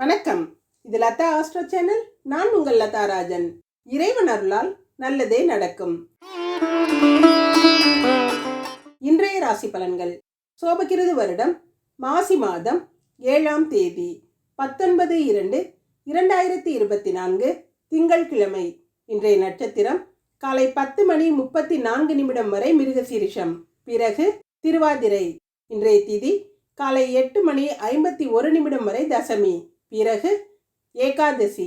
வணக்கம். இது Latha astro channel. நான் உங்கள் லதா ராஜன். இறைவன் அருளால் நல்லதே நடக்கும். இன்றைய ராசி பலன்கள். சோபகிருது வருடம் மாசி மாதம் 7ஆம் தேதி 19/2/2024 திங்கட்கிழமை. இன்றைய நட்சத்திரம் காலை 10:34 வரை மிருகசீரிஷம், பிறகு திருவாதிரை. இன்றைய திதி காலை 8:51 வரை தசமி, பிறகு ஏகாதசி.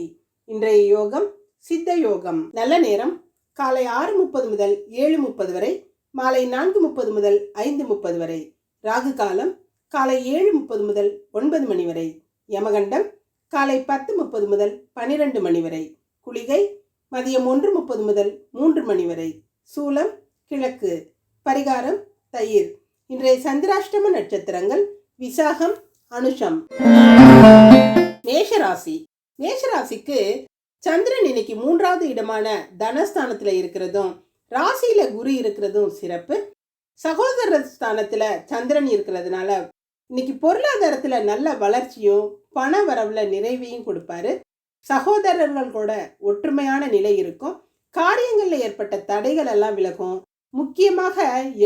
இன்றைய யோகம் சித்த யோகம். நல்ல நேரம் காலை 6:30 முதல் 7:30 வரை, மாலை 4:30 முதல் 5:30 வரை. ராகு காலம் காலை 7:30 முதல் 9 மணி வரை. யமகண்டம் காலை 10:30 முதல் 12 மணி வரை. குளிகை மதியம் 1:30 முதல் 3 மணி வரை. சூலம் கிழக்கு. பரிகாரம் தயிர். இன்றைய சந்திராஷ்டம நட்சத்திரங்கள் விசாகம், அனுஷம். மேஷராசி. மேஷராசிக்கு சந்திரன் இன்னைக்கு 3வது இடமான தனஸ்தானத்துல இருக்கிறதும், ராசியில குரு இருக்கிறதும் சிறப்பு. சகோதர ஸ்தானத்துல சந்திரன் இருக்கிறதுனால இன்னைக்கு பொருளாதாரத்துல நல்ல வளர்ச்சியும் பண வரவுல நிறைவையும் கொடுப்பாரு. சகோதரர்கள் கூட ஒற்றுமையான நிலை இருக்கும். காரியங்கள்ல ஏற்பட்ட தடைகள் எல்லாம் விலகும். முக்கியமாக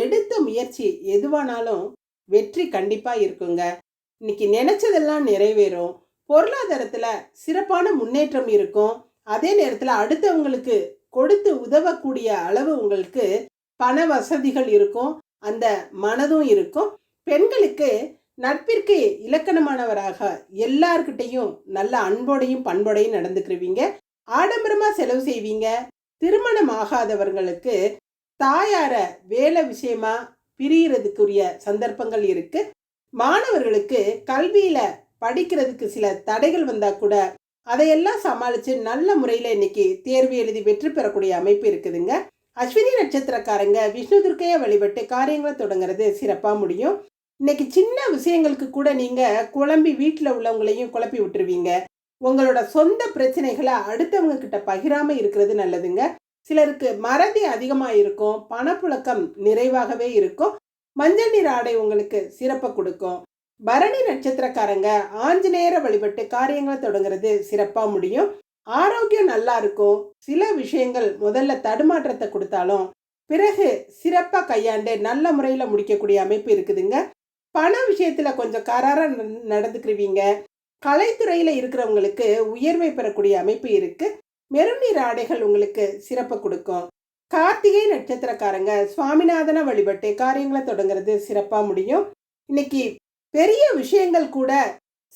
எடுத்த முயற்சி எதுவானாலும் வெற்றி கண்டிப்பா இருக்குங்க. இன்னைக்கு நினைச்சதெல்லாம் நிறைவேறும். பொருளாதாரத்துல சிறப்பான முன்னேற்றம் இருக்கும். அதே நேரத்துல அடுத்தவங்களுக்கு கொடுத்து உதவக்கூடிய அளவு உங்களுக்கு பண வசதிகள் இருக்கும். அந்த மனதும் இருக்கும். பெண்களுக்கு நட்பிற்கு இலக்கணமானவராக எல்லார்கிட்டையும் நல்ல அன்போடையும் பண்போடையும் நடந்துக்கிறவீங்க. ஆடம்பரமா செலவு செய்வீங்க. திருமணம் ஆகாதவர்களுக்கு தாயார வேலை விஷயமா பிரியறதுக்குரிய சந்தர்ப்பங்கள் இருக்கு. மாணவர்களுக்கு கல்வியில படிக்கிறதுக்கு சில தடைகள் வந்தா கூட அதையெல்லாம் சமாளிச்சு நல்ல முறையில இன்னைக்கு தேர்வு எழுதி வெற்றி பெறக்கூடிய அமைப்பு இருக்குதுங்க. அஸ்வினி நட்சத்திரக்காரங்க விஷ்ணு துர்க்கையை வழிபட்டு காரியங்களை தொடங்குறது சிறப்பா முடியும். இன்னைக்கு சின்ன விஷயங்களுக்கு கூட நீங்க குழம்பி வீட்டுல உள்ளவங்களையும் குழப்பி விட்டுருவீங்க. உங்களோட சொந்த பிரச்சனைகளை அடுத்தவங்க கிட்ட பகிராம இருக்கிறது நல்லதுங்க. சிலருக்கு மறதி அதிகமா இருக்கும். பணப்புழக்கம் நிறைவாகவே இருக்கும். மஞ்சள் நீர் ஆடை உங்களுக்கு சிறப்பை கொடுக்கும். பரணி நட்சத்திரக்காரங்க ஆஞ்சநேயரை வழிபட்டு காரியங்களை தொடங்குறது சிறப்பா முடியும். ஆரோக்கியம் நல்லா இருக்கும். சில விஷயங்கள் முதல்ல தடுமாற்றத்தை கொடுத்தாலும் பிறகு சிறப்பா கையாண்டு நல்ல முறையில முடிக்கக்கூடிய அமைப்பு இருக்குதுங்க. பண விஷயத்துல கொஞ்சம் கராரா நடந்துக்குவீங்க. கலைத்துறையில இருக்கிறவங்களுக்கு உயர்வை பெறக்கூடிய அமைப்பு இருக்கு. மெருநீர் ஆடைகள் உங்களுக்கு சிறப்பை கொடுக்கும். கார்த்திகை நட்சத்திரக்காரங்க சுவாமிநாதனை வழிபட்டு காரியங்களை தொடங்குறது சிறப்பா முடியும். இன்னைக்கு பெரிய விஷயங்கள் கூட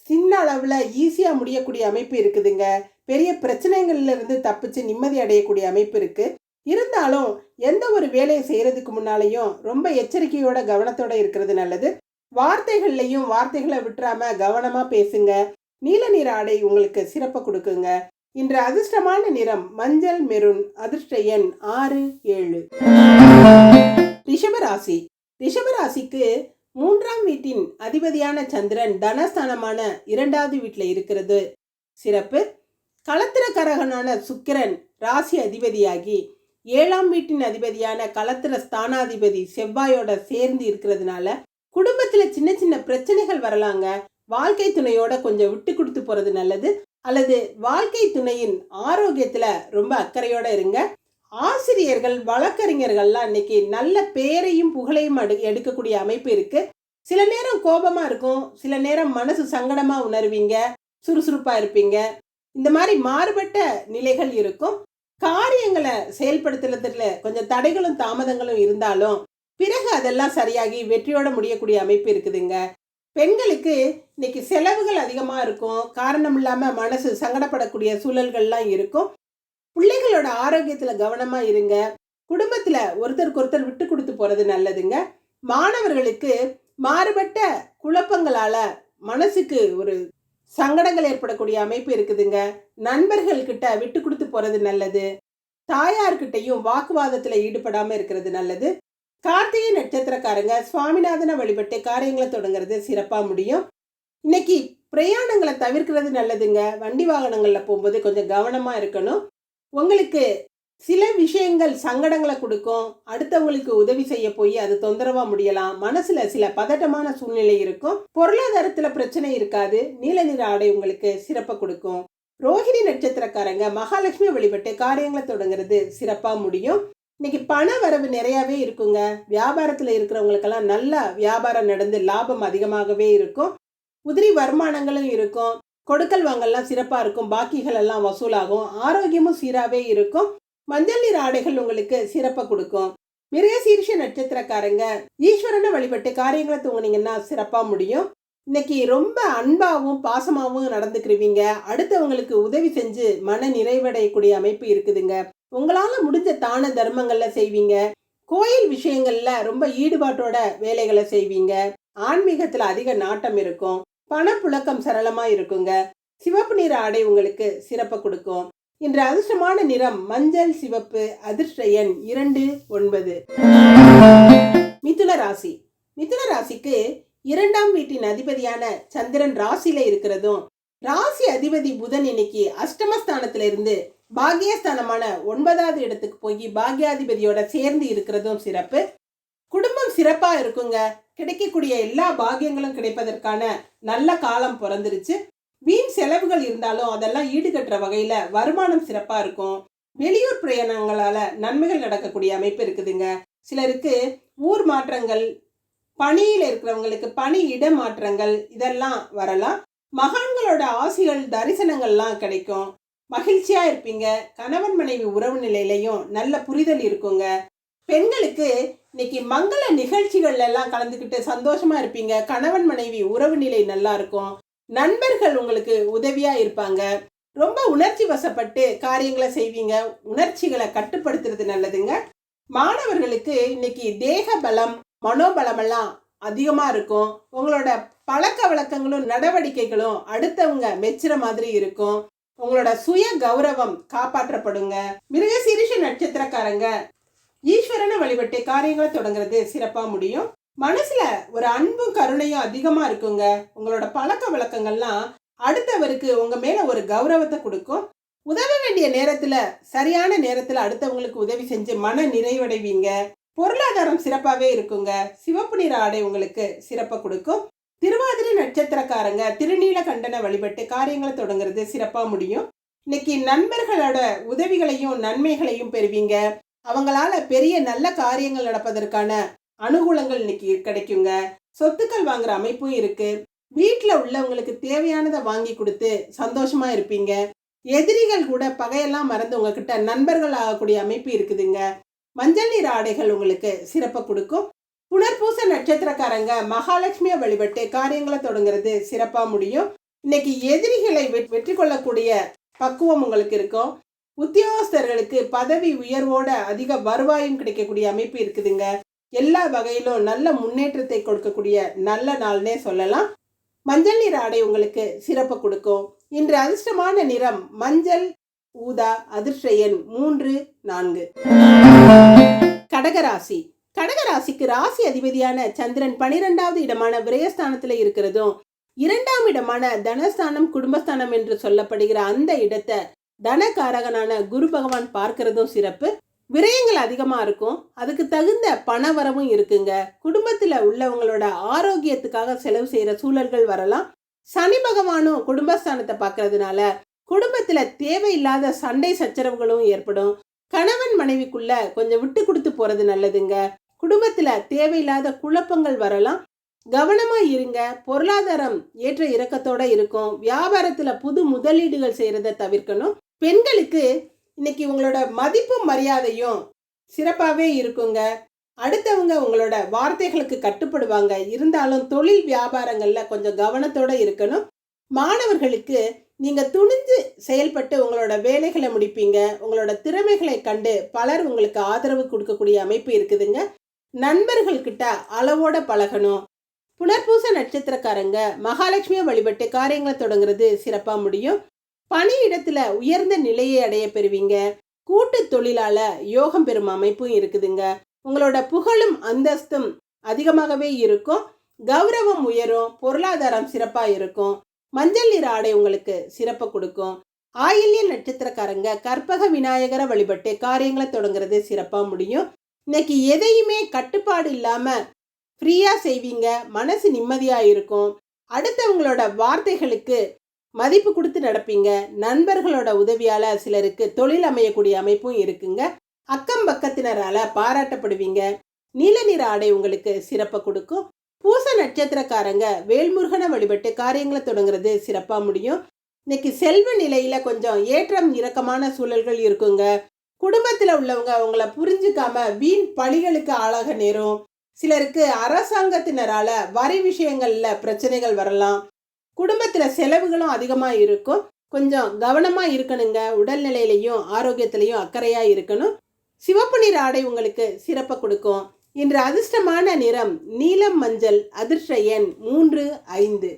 சின்ன அளவுல ஈஸியா முடியக்கூடிய அமைப்பு இருக்குதுங்க. பெரிய பிரச்சனைகள்ல இருந்து தப்பிச்சு நிம்மதி அடையக்கூடிய அமைப்பு இருக்கு. இருந்தாலும் எந்த ஒரு வேலையை செய்யறதுக்கு முன்னாலையும் ரொம்ப எச்சரிக்கையோட கவனத்தோட இருக்கிறது நல்லது. வார்த்தைகள்லையும் வார்த்தைகளை விட்டுறாம கவனமா பேசுங்க. நீல நிற ஆடை உங்களுக்கு சிறப்பை கொடுக்குங்க. இன்று அதிர்ஷ்டமான நிறம் மஞ்சள் மெரூன். அதிர்ஷ்ட எண் 6, 7. ரிஷபராசி. ரிஷபராசிக்கு 3ஆம் வீட்டின் அதிபதியான சந்திரன் தனஸ்தானமான 2வது வீட்டில் இருக்கிறது சிறப்பு. களத்திரக்காரகனான சுக்கிரன் ராசி அதிபதியாகி 7ஆம் வீட்டின் அதிபதியான களத்திர ஸ்தானாதிபதி செவ்வாயோட சேர்ந்து இருக்கிறதுனால குடும்பத்துல சின்ன சின்ன பிரச்சனைகள் வரலாங்க. வாழ்க்கை துணையோட கொஞ்சம் விட்டு கொடுத்து போறது நல்லது. அல்லது வாழ்க்கை துணையின் ஆரோக்கியத்துல ரொம்ப அக்கறையோட இருங்க. ஆசிரியர்கள் வழக்கறிஞர்கள்லாம் இன்னைக்கு நல்ல பேரையும் புகழையும் எடுக்கக்கூடிய அமைப்பு இருக்கு. சில நேரம் கோபமா இருக்கும். சில நேரம் மனசு சங்கடமா உணர்வீங்க. சுறுசுறுப்பா இருப்பீங்க. இந்த மாதிரி மாறுபட்ட நிலைகள் இருக்கும். காரியங்களை செயல்படுத்துறதுல கொஞ்சம் தடைகளும் தாமதங்களும் இருந்தாலும் பிறகு அதெல்லாம் சரியாகி வெற்றியோட முடியக்கூடிய அமைப்பு இருக்குதுங்க. பெண்களுக்கு இன்னைக்கு செலவுகள் அதிகமா இருக்கும். காரணம் இல்லாம மனசு சங்கடப்படக்கூடிய சூழல்கள்லாம் இருக்கும். பிள்ளைகளோட ஆரோக்கியத்துல கவனமா இருங்க. குடும்பத்துல ஒருத்தருக்கு ஒருத்தர் விட்டு கொடுத்து போறது நல்லதுங்க. மாணவர்களுக்கு மாறுபட்ட குழப்பங்களால மனசுக்கு ஒரு சங்கடங்கள் ஏற்படக்கூடிய அமைப்பு இருக்குதுங்க. நண்பர்கள் கிட்ட விட்டு கொடுத்து போறது நல்லது. தாயார்கிட்டையும் வாக்குவாதத்துல ஈடுபடாம இருக்கிறது நல்லது. கார்த்திகை நட்சத்திரக்காரங்க சுவாமிநாதனை வழிபட்டு காரியங்களை தொடங்குறது சிறப்பா முடியும். இன்னைக்கு பிரயாணங்களை தவிர்க்கிறது நல்லதுங்க. வண்டி வாகனங்கள்ல போகும்போது கொஞ்சம் கவனமா இருக்கணும். உங்களுக்கு சில விஷயங்கள் சங்கடங்களை கொடுக்கும். அடுத்தவங்களுக்கு உதவி செய்ய போய் அது தொந்தரவா முடியலாம். மனசுல சில பதட்டமான சூழ்நிலை இருக்கும். பொருளாதாரத்துல பிரச்சனை இருக்காது. நீல நிற ஆடை உங்களுக்கு சிறப்பை கொடுக்கும். ரோஹிணி நட்சத்திரக்காரங்க மகாலட்சுமி வழிபட்டு காரியங்களை தொடங்குறது சிறப்பா முடியும். இன்னைக்கு பண வரவு நிறையவே இருக்குங்க. வியாபாரத்துல இருக்கிறவங்களுக்கெல்லாம் நல்லா வியாபாரம் நடந்து லாபம் அதிகமாகவே இருக்கும். உதிரி வருமானங்களும் இருக்கும். கொடுக்கல் வாங்கல்லாம் சிறப்பா இருக்கும். பாக்கிகள் எல்லாம் வசூலாகும். ஆரோக்கியமும் சீராவே இருக்கும். மஞ்சள் நிற ஆடைகள் உங்களுக்கு சிறப்பை கொடுக்கும். மிருகசீரிஷ நட்சத்திரக்காரங்க ஈஸ்வரனை வழிபட்டு காரியங்களை தூங்குனீங்கன்னா சிறப்பா முடியும். இன்னைக்கு ரொம்ப அன்பாவும் பாசமாவும் நடந்துக்கிறீங்க. அடுத்தவங்களுக்கு உதவி செஞ்சு மன நிறைவடையக்கூடிய அமைப்பு இருக்குதுங்க. உங்களால முடிஞ்ச தான தர்மங்கள்ல செய்வீங்க. கோயில் விஷயங்கள்ல ரொம்ப ஈடுபாட்டோட வேலைகளை செய்வீங்க. ஆன்மீகத்துல அதிக நாட்டம் இருக்கும். பணப்புழக்கம் சரளமா இருக்குங்க. சிவப்பு நிற ஆடை உங்களுக்கு சிறப்பை கொடுக்கும். இன்று அதிர்ஷ்டமான நிறம் மஞ்சள் சிவப்பு. அதிர்ஷ்ட எண் 29. மிதுன ராசி. மிதுன ராசிக்கு 2ஆம் வீட்டின் அதிபதியான சந்திரன் ராசியில இருக்கிறதும், ராசி அதிபதி புதன் இன்னைக்கு அஷ்டமஸ்தானத்துல இருந்து பாக்கியஸ்தானமான 9வது இடத்துக்கு போய் பாக்கியாதிபதியோட சேர்ந்து இருக்கிறதும் சிறப்பு. குடும்பம் சிறப்பா இருக்குங்க. கிடைக்கக்கூடிய எல்லா பாக்கியங்களும் கிடைப்பதற்கான நல்ல காலம் பிறந்துருச்சு. வீண் செலவுகள் இருந்தாலும் அதெல்லாம் ஈடுகட்டுற வகையில வருமானம் சிறப்பா இருக்கும். வெளியூர் பிரயாணங்களால நன்மைகள் நடக்கக்கூடிய அமைப்பு இருக்குதுங்க. சிலருக்கு ஊர் மாற்றங்கள், பணியில இருக்கிறவங்களுக்கு பணி இட மாற்றங்கள் இதெல்லாம் வரலாம். மகான்களோட ஆசிகள் தரிசனங்கள்லாம் கிடைக்கும். மகிழ்ச்சியா இருப்பீங்க. கணவன் மனைவி உறவு நிலையிலையும் நல்ல புரிதல் இருக்குங்க. பெண்களுக்கு இன்னைக்கு மங்கள நிகழ்ச்சிகள் எல்லாம் கலந்துக்கிட்டு சந்தோஷமா இருப்பீங்க. கணவன் மனைவி உறவு நிலை நல்லா இருக்கும். நண்பர்கள் உங்களுக்கு உதவியா இருப்பாங்க. ரொம்ப உணர்ச்சி வசப்பட்டு காரியங்களை செய்வீங்க. உணர்ச்சிகளை கட்டுப்படுத்துறது நல்லதுங்க. மாணவர்களுக்கு இன்னைக்கு தேக பலம், மனோபலம் எல்லாம் அதிகமா இருக்கும். உங்களோட பழக்க வழக்கங்களும் நடவடிக்கைகளும் அடுத்தவங்க மெச்சுற மாதிரி இருக்கும். உங்களோட சுய கௌரவம் காப்பாற்றப்படுங்க. மிருகசீரிஷ நட்சத்திரக்காரங்க ஈஸ்வரனை வழிபட்டு காரியங்களை தொடங்குறது சிறப்பா முடியும். மனசுல ஒரு அன்பும் கருணையும் அதிகமா இருக்குங்க. உங்களோட பழக்க வழக்கங்கள்லாம் அடுத்தவருக்கு உங்க மேல ஒரு கௌரவத்தை கொடுக்கும். உதவ வேண்டிய நேரத்துல சரியான நேரத்துல அடுத்தவங்களுக்கு உதவி செஞ்சு மன நிறைவடைவீங்க. பொருளாதாரம் சிறப்பாவே இருக்குங்க. சிவப்பு நிற ஆடை உங்களுக்கு சிறப்பை கொடுக்கும். திருவாதிரை நட்சத்திரக்காரங்க திருநீல கண்டனை வழிபட்டு காரியங்களை தொடங்குறது சிறப்பா முடியும். இன்னைக்கு நண்பர்களோட உதவிகளையும் நன்மைகளையும் பெறுவீங்க. அவங்களால பெரிய நல்ல காரியங்கள் நடப்பதற்கான அனுகூலங்கள் இன்னைக்கு கிடைக்குங்க. சொத்துக்கள் வாங்குற அமைப்பும் இருக்கு. வீட்டுல உள்ளவங்களுக்கு தேவையானதை வாங்கி கொடுத்து சந்தோஷமா இருப்பீங்க. எதிரிகள் கூட பகையெல்லாம் மறந்து உங்ககிட்ட நண்பர்கள் ஆகக்கூடிய அமைப்பு இருக்குதுங்க. மஞ்சள் நிற ஆடைகள் உங்களுக்கு சிறப்பை கொடுக்கும். புனர்பூச நட்சத்திரக்காரங்க மகாலட்சுமியை வழிபட்டு காரியங்களை தொடங்குறது சிறப்பா முடியும். இன்னைக்கு எதிரிகளை வெற்றி கொள்ளக்கூடிய பக்குவம் உங்களுக்கு இருக்கும். உத்தியோகஸ்தர்களுக்கு பதவி உயர்வோட அதிக வருவாயும் கிடைக்கக்கூடிய அமைப்பு இருக்குதுங்க. எல்லா வகையிலும் நல்ல முன்னேற்றத்தை கொடுக்கக்கூடிய நல்ல நாள்னே சொல்லலாம். மஞ்சள் நிற ஆடை உங்களுக்கு சிறப்பு கொடுக்கும். இன்று அதிர்ஷ்டமான நிறம் மஞ்சள் ஊதா. அதிர்ஷ்ட எண் 3, 4. கடகராசி. கடகராசிக்கு ராசி அதிபதியான சந்திரன் 12வது இடமான விரயஸ்தானத்துல இருக்கிறதும், 2ஆம் இடமான தனஸ்தானம் குடும்பஸ்தானம் என்று சொல்லப்படுகிற அந்த இடத்தை தனகாரகனான குரு பகவான் பார்க்கிறதும் சிறப்பு. விரயங்கள் அதிகமா இருக்கும். அதுக்கு தகுந்த பண வரவும் இருக்குங்க. குடும்பத்துல உள்ளவங்களோட ஆரோக்கியத்துக்காக செலவு செய்யற சூழல்கள் வரலாம். சனி பகவானும் குடும்பஸ்தானத்தை பார்க்கறதுனால குடும்பத்துல தேவையில்லாத சண்டை சச்சரவுகளும் ஏற்படும். கணவன் மனைவிக்குள்ள கொஞ்சம் விட்டு கொடுத்து போறது நல்லதுங்க. குடும்பத்துல தேவையில்லாத குழப்பங்கள் வரலாம். கவனமா இருங்க. பொருளாதாரம் ஏற்ற இறக்கத்தோட இருக்கும். வியாபாரத்துல புது முதலீடுகள் செய்யறத தவிர்க்கணும். பெண்களுக்கு இன்னைக்கு உங்களோட மதிப்பும் மரியாதையும் சிறப்பாகவே இருக்குங்க. அடுத்தவங்க உங்களோட வார்த்தைகளுக்கு கட்டுப்படுவாங்க. இருந்தாலும் தொழில் வியாபாரங்கள்ல கொஞ்சம் கவனத்தோட இருக்கணும். மாணவர்களுக்கு நீங்க துணிஞ்சு செயல்பட்டு உங்களோட வேலைகளை முடிப்பீங்க. உங்களோட திறமைகளை கண்டு பலர் உங்களுக்கு ஆதரவு கொடுக்கக்கூடிய அமைப்பு இருக்குதுங்க. நண்பர்கள் கிட்ட அளவோட பழகணும். புனர்பூச நட்சத்திரக்காரங்க மகாலட்சுமியை வழிபட்டு காரியங்களை தொடங்குறது சிறப்பா முடியும். பணியிடத்துல உயர்ந்த நிலையை அடைய பெறுவீங்க. கூட்டு தொழிலால யோகம் பெறும் அமைப்பும் இருக்குதுங்க. உங்களோட புகழும் அந்தஸ்தும் அதிகமாகவே இருக்கும். கௌரவம் உயரும். பொருளாதாரம் சிறப்பா இருக்கும். மஞ்சள் நிற ஆடை உங்களுக்கு சிறப்பை கொடுக்கும். ஆயில்ய நட்சத்திரக்காரங்க கற்பக விநாயகரை வழிபட்டு காரியங்களை தொடங்குறது சிறப்பா முடியும். இன்னைக்கு எதையுமே கட்டுப்பாடு இல்லாம ஃப்ரீயா செய்வீங்க. மனசு நிம்மதியா இருக்கும். அடுத்தவங்களோட வார்த்தைகளுக்கு மதிப்பு கொடுத்து நடப்பீங்க. நண்பர்களோட உதவியால சிலருக்கு தொழில் அமையக்கூடிய அமைப்பும் இருக்குங்க. அக்கம் பக்கத்தினரால பாராட்டப்படுவீங்க. நீல நிற ஆடை உங்களுக்கு சிறப்பை கொடுக்கும். பூச நட்சத்திரக்காரங்க வேல்முருகனை வழிபட்டு காரியங்களை தொடங்குறது சிறப்பா முடியும். இன்னைக்கு செல்வ நிலையில கொஞ்சம் ஏற்றம் இறக்கமான சூழல்கள் இருக்குங்க. குடும்பத்துல உள்ளவங்க உங்களை புரிஞ்சுக்காம வீண் பழிகளுக்கு ஆளாக நேரும். சிலருக்கு அரசாங்கத்தினரால வரி விஷயங்கள்ல பிரச்சனைகள் வரலாம். குடும்பத்துல செலவுகளும் அதிகமா இருக்கும். கொஞ்சம் கவனமா இருக்கணுங்க. உடல்நிலையிலையும் ஆரோக்கியத்திலையும் அக்கறையா இருக்கணும். சிவப்பு நிற ஆடை உங்களுக்கு சிறப்பை கொடுக்கும். இன்று அதிர்ஷ்டமான நிறம் நீலம் மஞ்சள். அதிர்ஷ்ட எண் 3, 5.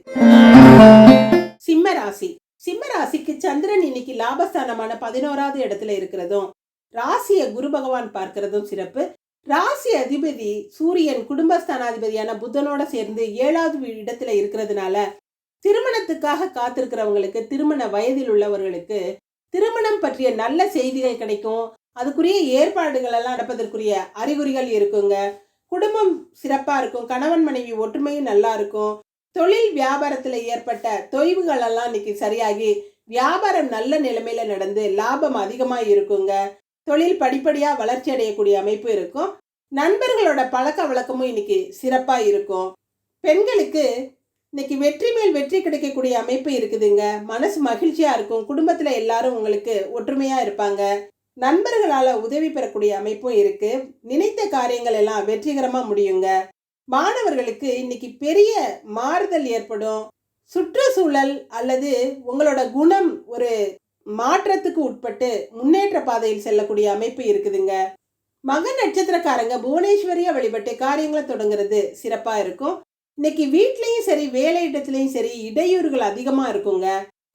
சிம்ம ராசி. சிம்ம ராசிக்கு சந்திரன் இன்னைக்கு லாபஸ்தானமான 11வது இடத்துல இருக்கிறதும் ராசியை குரு பகவான் பார்க்கிறதும் சிறப்பு. ராசி அதிபதி சூரியன் குடும்பஸ்தானாதிபதியான புதனோட சேர்ந்து 7வது இடத்துல இருக்கிறதுனால திருமணத்துக்காக காத்திருக்கிறவங்களுக்கு, திருமண வயதில் உள்ளவர்களுக்கு திருமணம் பற்றிய நல்ல செய்திகள் கிடைக்கும். அதுக்குரிய ஏற்பாடுகள் எல்லாம் நடப்பதற்குரிய அறிகுறிகள் இருக்குங்க. குடும்பம் சிறப்பா இருக்கும். கணவன் மனைவி ஒற்றுமையும் நல்லா இருக்கும். தொழில் வியாபாரத்துல ஏற்பட்ட தொய்வுகள் எல்லாம் இன்னைக்கு சரியாகி வியாபாரம் நல்ல நிலைமையில நடந்து லாபம் அதிகமா இருக்குங்க. தொழில் படிப்படியா வளர்ச்சி அடையக்கூடிய அமைப்பு இருக்கும். நண்பர்களோட பழக்க வழக்கமும் இன்னைக்கு சிறப்பா இருக்கும். பெண்களுக்கு இன்னைக்கு வெற்றி மேல் வெற்றி கிடைக்கக்கூடிய அமைப்பு இருக்குதுங்க. மனசு மகிழ்ச்சியா இருக்கும். குடும்பத்துல எல்லாரும் உங்களுக்கு ஒற்றுமையா இருப்பாங்க. நண்பர்களால உதவி பெறக்கூடிய அமைப்பும் இருக்கு. நினைத்த காரியங்கள் எல்லாம் வெற்றிகரமா முடியுங்க. மாணவர்களுக்கு இன்னைக்கு பெரிய மாறுதல் ஏற்படும். சுற்றுச்சூழல் அல்லது உங்களோட குணம் ஒரு மாற்றத்துக்கு உட்பட்டு முன்னேற்ற பாதையில் செல்லக்கூடிய அமைப்பு இருக்குதுங்க. மக நட்சத்திரக்காரங்க புவனேஸ்வரியை வழிபட்டு காரியங்களை தொடங்குறது சிறப்பா இருக்கும். இன்னைக்கு வீட்லயும் சரி வேலை இடத்துலயும் சரி இடையூறுகள் அதிகமா இருக்குங்க.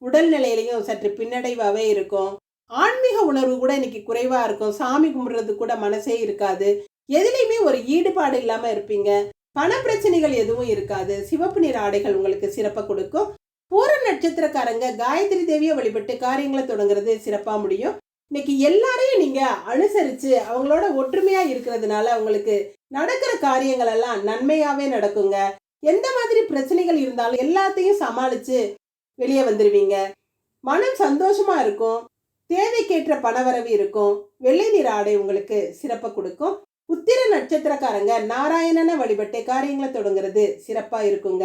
உடல்நிலையிலையும் சற்று பின்னடைவாவே இருக்கும். ஆன்மீக உணர்வு கூட இன்னைக்கு குறைவா இருக்கும். சாமி கும்பிடுறது கூட மனசே இருக்காது. எதுலையுமே ஒரு ஈடுபாடு இல்லாம இருப்பீங்க. பண பிரச்சனைகள் எதுவும் இருக்காது. சிவப்பு நிற ஆடைகள் உங்களுக்கு சிறப்பை கொடுக்கும். பூர நட்சத்திரக்காரங்க காயத்ரி தேவியை வழிபட்டு காரியங்களை தொடங்குறது சிறப்பா முடியும். இன்னைக்கு எல்லாரையும் நீங்க அனுசரிச்சு அவங்களோட ஒற்றுமையா இருக்கிறதுனால உங்களுக்கு நடக்கிற காரியங்கள் எல்லாம் நன்மையாவே நடக்குங்க. எந்த மாதிரி பிரச்சனைகள் இருந்தாலும் எல்லாத்தையும் சமாளிச்சு வெளியே வந்துருவீங்க. மனம் சந்தோஷமா இருக்கும். தேவைக்கேற்ற பணவரவு இருக்கும். வெள்ளை நிற ஆடை உங்களுக்கு சிறப்பை கொடுக்கும். உத்திர நட்சத்திரக்காரங்க நாராயணனை வழிபட்டு காரியங்களை தொடங்குறது சிறப்பா இருக்குங்க.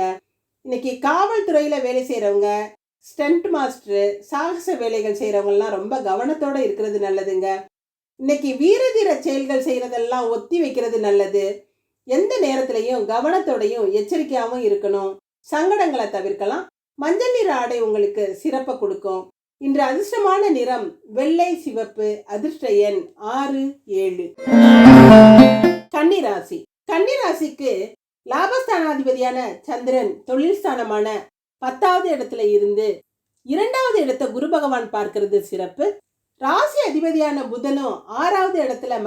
இன்னைக்கு காவல்துறையில வேலை செய்யறவங்க, ஸ்டண்ட் மாஸ்டர், சாகச வேலைகள் செய்யறவங்கலாம் ரொம்ப கவனத்தோட இருக்கிறது நல்லதுங்க. இன்னைக்கு வீரதீர செயல்கள் செய்யறதெல்லாம் ஒத்தி வைக்கிறது நல்லது. எந்த நேரத்திலையும் கவனத்தோடையும் எச்சரிக்கையாகவும் இருக்கணும். சங்கடங்களை தவிர்க்கலாம். மஞ்சள் நிற ஆடை உங்களுக்கு சிறப்பை கொடுக்கும். இன்று அதிர்ஷ்டமான நிறம் வெள்ளை சிவப்பு. அதிர்ஷ்ட எண் 6, 7. கன்னிராசி. கன்னிராசிக்கு லாபஸ்தானாதிபதியான சந்திரன் தொழில் ஸ்தானமான 10வது இடத்துல இருந்து 2வது இடத்தை குரு பகவான் பார்க்கிறது சிறப்பு. ராசி அதிபதியான புதனும் 6வது இடத்துல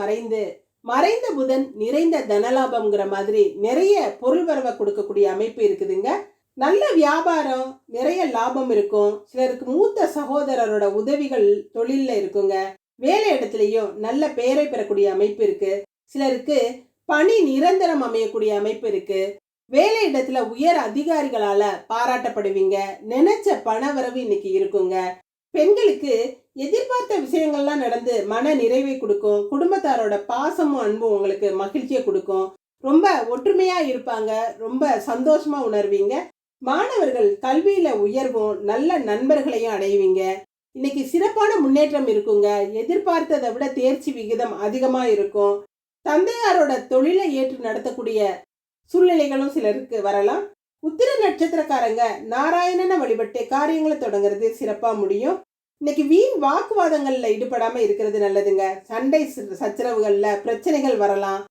மறைந்த புதன் நிறைந்த தனலாபம்ங்கிற மாதிரி நிறைய பொருள் வரவை கொடுக்கக்கூடிய அமைப்பு இருக்குதுங்க. நல்ல வியாபாரம், நிறைய லாபம் இருக்கும். சிலருக்கு மூத்த சகோதரரோட உதவிகள் தொழில்ல இருக்குங்க. வேலை இடத்துலயும் நல்ல பெயரை பெறக்கூடிய அமைப்பு இருக்கு. சிலருக்கு பணி நிரந்தரம் அமையக்கூடிய அமைப்பு இருக்கு. வேலை இடத்துல உயர் அதிகாரிகளால பாராட்டப்படுவீங்க. நினைச்ச பணவரவு இன்னைக்கு இருக்குங்க. பெண்களுக்கு எதிர்பார்த்த விஷயங்கள்லாம் நடந்து மன நிறைவை கொடுக்கும். குடும்பத்தாரோட பாசமும் அன்பும் உங்களுக்கு மகிழ்ச்சியை கொடுக்கும். ரொம்ப ஒற்றுமையா இருப்பாங்க. ரொம்ப சந்தோஷமா உணர்வீங்க. மாணவர்கள் கல்வியில உயர்வும் நல்ல நண்பர்களையும் அடைவீங்க. இன்னைக்கு சிறப்பான முன்னேற்றம் இருக்குங்க. எதிர்பார்த்ததை விட தேர்ச்சி விகிதம் அதிகமா இருக்கும். தந்தையாரோட தொழிலை ஏற்று நடத்தக்கூடிய சூழ்நிலைகளும் சிலருக்கு வரலாம். உத்திர நட்சத்திரக்காரங்க நாராயணனை வழிபட்டு காரியங்களை தொடங்குறது சிறப்பா முடியும். இன்னைக்கு வீண் வாக்குவாதங்கள்ல ஈடுபடாம இருக்கிறது நல்லதுங்க. சண்டை சச்சரவுகள்ல பிரச்சனைகள் வரலாம்.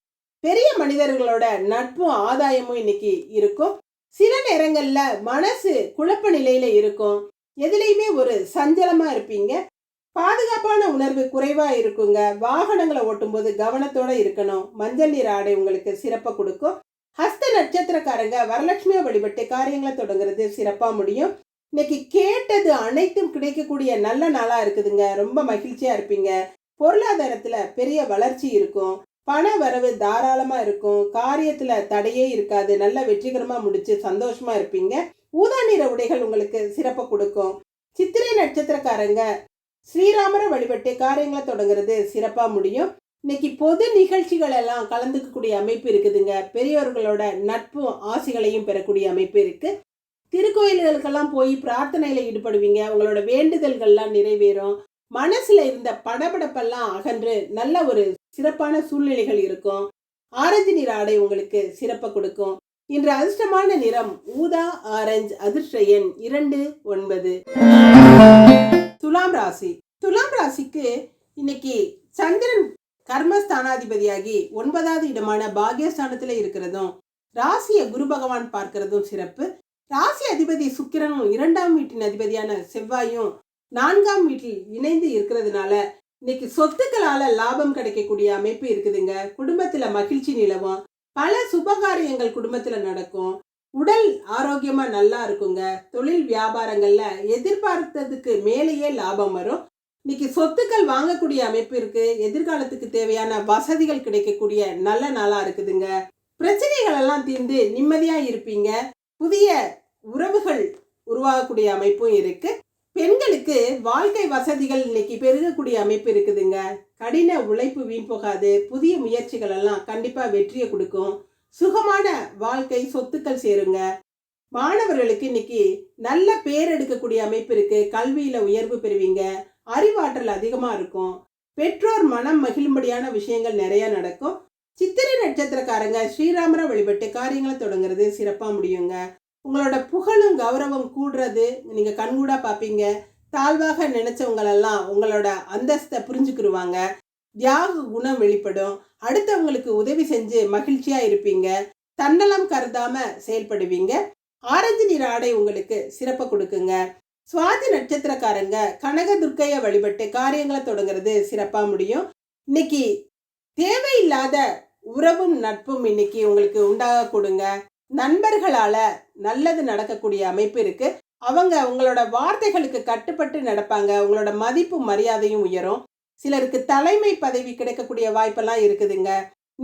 பெரிய மனிதர்களோட நட்பும் ஆதாயமும் இன்னைக்கு இருக்கும். சில நேரங்கள்ல மனசு குழப்ப நிலையில இருக்கும். எதுலையுமே ஒரு சஞ்சலமா இருப்பீங்க. பாதுகாப்பான உணர்வு குறைவா இருக்குங்க. வாகனங்களை ஓட்டும் போது கவனத்தோட இருக்கணும். மஞ்சள் நிற ஆடை உங்களுக்கு சிறப்பை கொடுக்கும். ஹஸ்த நட்சத்திரக்காரங்க வரலட்சுமியை வழிபட்டு காரியங்களை தொடங்குறது சிறப்பா முடியும். இன்னைக்கு கேட்டது அனைத்தும் கிடைக்கக்கூடிய நல்ல நாளா இருக்குதுங்க. ரொம்ப மகிழ்ச்சியா இருப்பீங்க. பொருளாதாரத்துல பெரிய வளர்ச்சி இருக்கும். பண வரவு தாராளமா இருக்கும். காரியத்துல தடையே இருக்காது. நல்ல வெற்றிகரமா முடிச்சு சந்தோஷமா இருப்பீங்க. ஊதா நிற உடைகள் உங்களுக்கு சிறப்பை கொடுக்கும். சித்திரை நட்சத்திரக்காரங்க ஸ்ரீராமரை வழிபட்டு காரியங்களை தொடங்குறது சிறப்பா முடியும். இன்னைக்கு பொது நிகழ்ச்சிகள் எல்லாம் கலந்துக்கக்கூடிய அமைப்பு இருக்குதுங்க. பெரியவர்களோட நட்பும் ஆசிகளையும் பெறக்கூடிய அமைப்பு இருக்கு. திருக்கோயில்களுக்கெல்லாம் போய் பிரார்த்தனையில ஈடுபடுவீங்க. உங்களோட வேண்டுதல்கள்லாம் நிறைவேறும். மனசுல இருந்த படபடப்பெல்லாம் அகன்று நல்ல ஒரு சிறப்பான சூழ்நிலைகள் இருக்கும். ஆரஞ்சு நிற ஆடை உங்களுக்கு சிறப்பை கொடுக்கும். இன்று அதிர்ஷ்டமான நிறம் ஊதா ஆரஞ்சு. அதிர்ஷ்ட எண் 29. துலாம் ராசி. துலாம் ராசிக்கு இன்னைக்கு சந்திரன் கர்மஸ்தானாதிபதியாகி 9வது இடமான பாக்யஸ்தானத்துல இருக்கிறதும் ராசியை குரு பகவான் பார்க்கிறதும் சிறப்பு. ராசி அதிபதி சுக்கிரனும் 2ஆம் வீட்டின் அதிபதியான செவ்வாயும் 4ஆம் வீட்டில் இணைந்து இருக்கிறதுனால இன்னைக்கு சொத்துக்களால லாபம் கிடைக்கக்கூடிய அமைப்பு இருக்குதுங்க. குடும்பத்துல மகிழ்ச்சி நிலவும். பல சுபகாரியங்கள் குடும்பத்துல நடக்கும். உடல் ஆரோக்கியமா நல்லா இருக்குங்க. தொழில் வியாபாரங்கள்ல எதிர்பார்த்ததுக்கு மேலேயே லாபம் வரும். இன்னைக்கு சொத்துக்கள் வாங்கக்கூடிய அமைப்பு இருக்கு. எதிர்காலத்துக்கு தேவையான வசதிகள் கிடைக்கக்கூடிய நல்ல நாளா இருக்குதுங்க. பிரச்சனைகள் எல்லாம் தீர்ந்து நிம்மதியா இருப்பீங்க. புதிய உறவுகள் உருவாகக்கூடிய அமைப்பும் இருக்கு. பெண்களுக்கு வாழ்க்கை வசதிகள் இன்னைக்கு பெருகக்கூடிய அமைப்பு இருக்குதுங்க. கடின உழைப்பு வீண் போகாது. புதிய முயற்சிகள் எல்லாம் கண்டிப்பா வெற்றியை கொடுக்கும். சுகமான வாழ்க்கை சொத்துக்கள் சேருங்க. மாணவர்களுக்கு இன்னைக்கு நல்ல பேர் எடுக்கக்கூடிய அமைப்பு இருக்கு. கல்வியில உயர்வு பெறுவீங்க. அறிவாற்றல் அதிகமா இருக்கும். பெற்றோர் மனம் மகிழும்படியான விஷயங்கள் நிறைய நடக்கும். சித்திரை நட்சத்திரக்காரங்க ஸ்ரீராமரை வழிபட்டு காரியங்களை தொடங்குறது சிறப்பா முடியுங்க. உங்களோட புகழும் கௌரவம் கூடுறது நீங்க கண்கூடா பார்ப்பீங்க. தாழ்வாக நினைச்சவங்களெல்லாம் உங்களோட அந்தஸ்தை புரிஞ்சுக்கிடுவாங்க. தியாக குணம் வெளிப்படும். அடுத்தவங்களுக்கு உதவி செஞ்சு மகிழ்ச்சியா இருப்பீங்க. தன்னலம் கருதாம செயல்படுவீங்க. ஆரஞ்சு நிற ஆடை உங்களுக்கு சிறப்பை கொடுக்குங்க. சுவாதி நட்சத்திரக்காரங்க கனகதுர்க்கைய வழிபட்டு காரியங்களை தொடங்குறது சிறப்பா முடியும். இன்னைக்கு தேவையில்லாத உறவும் நட்பும் இன்னைக்கு உங்களுக்கு உண்டாக கொடுங்க. நண்பர்களால நல்லது நடக்கக்கூடிய அமைப்பு இருக்கு. அவங்க உங்களோட வார்த்தைகளுக்கு கட்டுப்பட்டு நடப்பாங்க. உங்களோட மதிப்பு மரியாதையும் உயரும். சிலருக்கு தலைமை பதவி கிடைக்கக்கூடிய வாய்ப்பெல்லாம் இருக்குதுங்க.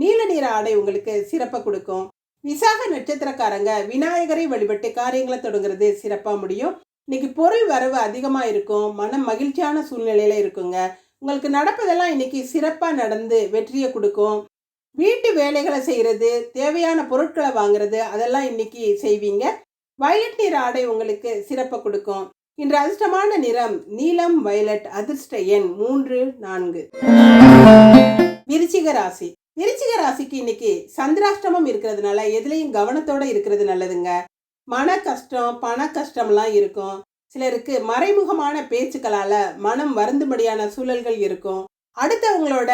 நீல நிற ஆடை உங்களுக்கு சிறப்பை கொடுக்கும். விசாக நட்சத்திரக்காரங்க விநாயகரை வழிபட்டு காரியங்களை தொடங்குறது சிறப்பா முடியும். இன்னைக்கு பொருள் வரவு அதிகமா இருக்கும். மனம் மகிழ்ச்சியான சூழ்நிலையில இருக்குங்க. உங்களுக்கு நடப்பதெல்லாம் இன்னைக்கு சிறப்பா நடந்து வெற்றியை கொடுக்கும். வீட்டு வேலைகளை செய்யறது, தேவையான பொருட்களை வாங்குறது, அதெல்லாம் இன்னைக்கு செய்வீங்க. வயலட் நிற ஆடை உங்களுக்கு சிறப்பை கொடுக்கும். இன்று அதிர்ஷ்டமான நிறம் நீலம் வயலட். அதிர்ஷ்ட எண் 3, 4. விருச்சிக ராசி. விருச்சிக ராசிக்கு இன்னைக்கு சந்திராஷ்டமம் இருக்கிறதுனால எதுலையும் கவனத்தோட இருக்கிறது நல்லதுங்க. மன கஷ்டம் பண கஷ்டம்லாம் இருக்கும். சிலருக்கு மறைமுகமான பேச்சுக்களால மனம் வருந்தும்படியான சூழல்கள் இருக்கும். அடுத்தவங்களோட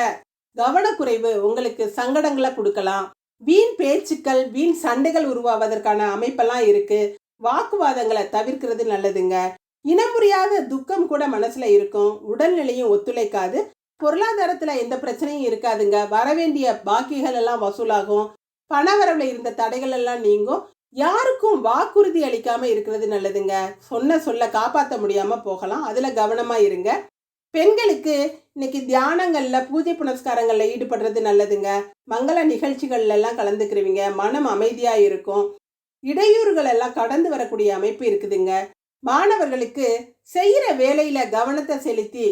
கவனக்குறைவு உங்களுக்கு சங்கடங்களை கொடுக்கலாம். வீண் பேச்சுக்கள் வீண் சண்டைகள் உருவாவதற்கான அமைப்பெல்லாம் இருக்கு. வாக்குவாதங்களை தவிர்க்கிறது நல்லதுங்க. இனமுறியாத துக்கம் கூட மனசுல இருக்கும். உடல்நிலையும் ஒத்துழைக்காது. பொருளாதாரத்துல எந்த பிரச்சனையும் இருக்காதுங்க. வரவேண்டிய பாக்கிகள் எல்லாம் வசூலாகும். பண வரவுல இருந்த தடைகள் எல்லாம் நீங்கும். யாருக்கும் வாக்குறுதி அளிக்காம இருக்கிறது நல்லதுங்க. சொன்ன சொல்ல காப்பாற்ற முடியாம போகலாம். அதுல கவனமா இருங்க. பெண்களுக்கு இன்னைக்கு தியானங்கள்ல பூஜை புனஸ்காரங்கள்ல ஈடுபடுறது நல்லதுங்க. மங்கள நிகழ்ச்சிகள்ல எல்லாம் கலந்துக்கிறவங்க. மனம் அமைதியா இருக்கும். இடையூறுகள் எல்லாம் கடந்து வரக்கூடிய அமைப்பு இருக்குதுங்க. மாணவர்களுக்கு செய்யற வேலையில கவனத்தை செலுத்தி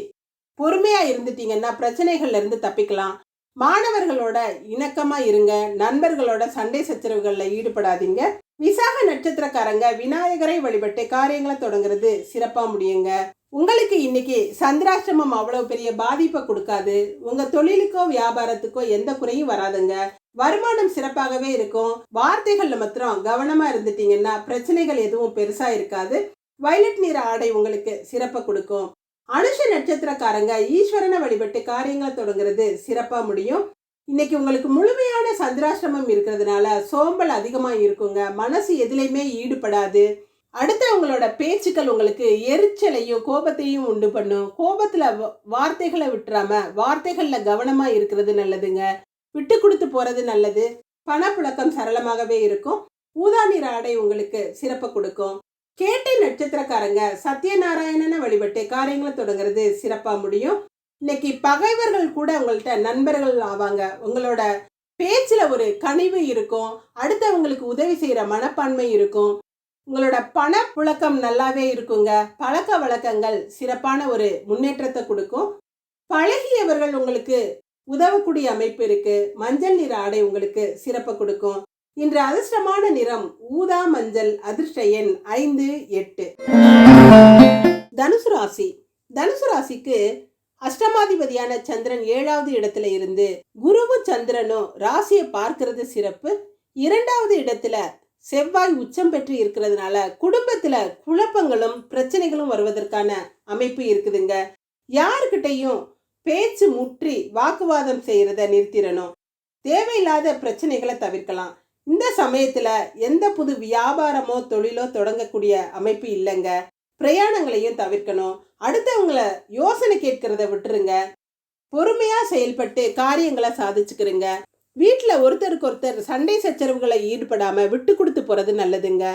பொறுமையா இருந்துட்டீங்கன்னா பிரச்சனைகள்ல இருந்து தப்பிக்கலாம். மாணவர்களோட இணக்கமா இருங்க. நண்பர்களோட சண்டை சச்சரவுகள்ல ஈடுபடாதீங்க. விசாக நட்சத்திரக்காரங்க விநாயகரை வழிபட்டு காரியங்களை தொடங்குறது சிறப்பா முடியுங்க. உங்களுக்கு இன்னைக்கு சந்திராஷ்டமம் அவ்வளவு பெரிய பாதிப்பை கொடுக்காது. உங்க தொழிலுக்கோ வியாபாரத்துக்கோ எந்த குறையும் வராதுங்க. வருமானம் சிறப்பாகவே இருக்கும். வார்த்தைகள்ல மாத்திரம் கவனமா இருந்துட்டீங்கன்னா பிரச்சனைகள் எதுவும் பெருசா இருக்காது. வயலட் நிற ஆடை உங்களுக்கு சிறப்பை கொடுக்கும். அனுஷ நட்சத்திரக்காரங்க ஈஸ்வரனை வழிபட்டு காரியங்களை தொடங்குறது சிறப்பா முடியும். இன்னைக்கு உங்களுக்கு முழுமையான சந்திராஷ்டமம் இருக்கிறதுனால சோம்பல் அதிகமா இருக்குங்க. மனசு எதுலையுமே ஈடுபடாது. அடுத்தவங்களோட பேச்சுக்கள் உங்களுக்கு எரிச்சலையும் கோபத்தையும் உண்டு பண்ணும். கோபத்துல வார்த்தைகளை விட்டுறாம வார்த்தைகள்ல கவனமா இருக்கிறது நல்லதுங்க. விட்டு கொடுத்து போறது நல்லது. பணப்புழக்கம் சரளமாகவே இருக்கும். ஊதா நிற ஆடை உங்களுக்கு சிறப்பு கொடுக்கும். கேட்டை நட்சத்திரக்காரங்க சத்யநாராயணனை வழிபட்டு காரியங்களை தொடங்குறது சிறப்பா முடியும். இன்னைக்கு பகைவர்கள் கூட உங்கள்கிட்ட நண்பர்கள் ஆவாங்க. உங்களோட பேச்சுல ஒரு கனிவு இருக்கும். அடுத்தவங்களுக்கு உதவி செய்யற மனப்பான்மை இருக்கும். உங்களோட பண புழக்கம் நல்லாவே இருக்குங்க. பழக்க வழக்கங்கள் சிறப்பான ஒரு முன்னேற்றத்தை கொடுக்கும். பழகியவர்கள் உங்களுக்கு உதவக்கூடிய அமைப்பு இருக்கு. மஞ்சள் நிற ஆடை உங்களுக்கு சிறப்பை கொடுக்கும். இன்று அதிர்ஷ்டமான நிறம் ஊதா மஞ்சள். அதிர்ஷ்ட எண் 5, 8. தனுசு ராசி. தனுசு ராசிக்கு அஷ்டமாதிபதியான சந்திரன் 7வது இடத்துல இருந்து குருவும் சந்திரனும் ராசியை பார்க்கிறது சிறப்பு. 2வது இடத்துல செவ்வாய் உச்சம் பெற்று இருக்கிறதுனால குடும்பத்துல குழப்பங்களும் பிரச்சனைகளும் வருவதற்கான அமைப்பு இருக்குதுங்க. யாருக்கிட்டையும் பேச்சு முற்றி வாக்குவாதம் செய்யறத நிறுத்திடணும். தேவையில்லாத பிரச்சனைகளை தவிர்க்கலாம். இந்த சமயத்துல எந்த புது வியாபாரமோ தொழிலோ தொடங்கக்கூடிய அமைப்பு இல்லைங்க. பிரயாணங்களையும் தவிர்க்கணும். அடுத்தவங்களை யோசனை கேட்கறத விட்டுருங்க. பொறுமையா செயல்பட்டு காரியங்களை சாதிச்சுக்கிறீங்க. வீட்டுல ஒருத்தருக்கு ஒருத்தர் சண்டை சச்சரவுகளை ஈடுபடாம விட்டு கொடுத்து போறது நல்லதுங்க.